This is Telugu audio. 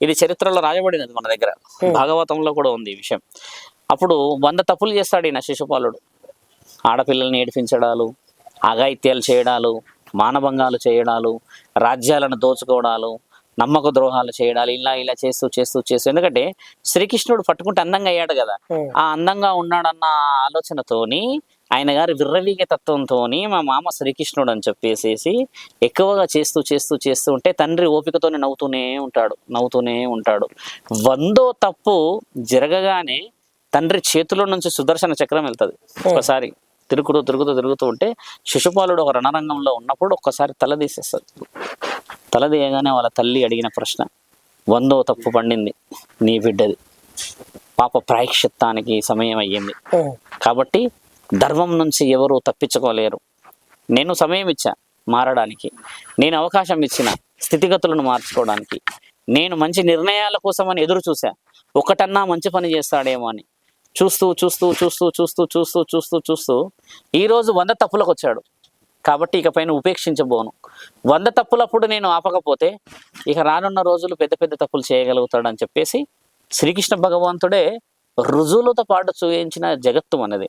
ఇది చరిత్రలో రాయబడినది మన దగ్గర, భాగవతంలో కూడా ఉంది ఈ విషయం. అప్పుడు 100 తప్పులు చేస్తాడు ఈయన శిశుపాలుడు. ఆడపిల్లల్ని ఏడిపించడాలు, అఘాయిత్యాలు చేయడాలు, మానభంగాలు చేయడాలు, రాజ్యాలను దోచుకోవడాలు, నమ్మక ద్రోహాలు చేయడాలు, ఇలా ఇలా చేస్తూ చేస్తూ చేస్తూ, ఎందుకంటే శ్రీకృష్ణుడు పట్టుకుంటే అందంగా అయ్యాడు కదా, ఆ అందంగా ఉన్నాడన్న ఆలోచనతోని ఆయన గారి విర్రవీగే తత్వంతోని మా మామ శ్రీకృష్ణుడు అని చెప్పేసేసి ఎక్కువగా చేస్తూ చేస్తూ చేస్తూ ఉంటే తండ్రి ఓపికతోనే నవ్వుతూనే ఉంటాడు. 100వ తప్పు జరగగానే తండ్రి చేతిలో నుంచి సుదర్శన చక్రం వెళ్తుంది. ఒకసారి తిరుగుతూ ఉంటే శిశుపాలుడు ఒక రణరంగంలో ఉన్నప్పుడు ఒక్కసారి తల తీసేస్తుంది. తల తీయగానే వాళ్ళ తల్లి అడిగిన ప్రశ్న, 100వ తప్పు పండింది నీ బిడ్డది, పాప ప్రాయశ్చిత్తానికి సమయం అయ్యింది, కాబట్టి ధర్మం నుంచి ఎవరు తప్పించుకోలేరు. నేను సమయం ఇచ్చా మారడానికి, నేను అవకాశం ఇచ్చిన స్థితిగతులను మార్చుకోవడానికి, నేను మంచి నిర్ణయాల కోసమని ఎదురు చూసా, ఒకటన్నా మంచి పని చేస్తాడేమో అని చూస్తూ ఈరోజు 100 తప్పులకు వచ్చాడు. కాబట్టి ఇక పైన ఉపేక్షించబోను. 100 తప్పులప్పుడు నేను ఆపకపోతే ఇక రానున్న రోజులు పెద్ద పెద్ద తప్పులు చేయగలుగుతాడని చెప్పేసి శ్రీకృష్ణ భగవంతుడే రుజువులతో పాటు చూయించిన జగత్తు అన్నది.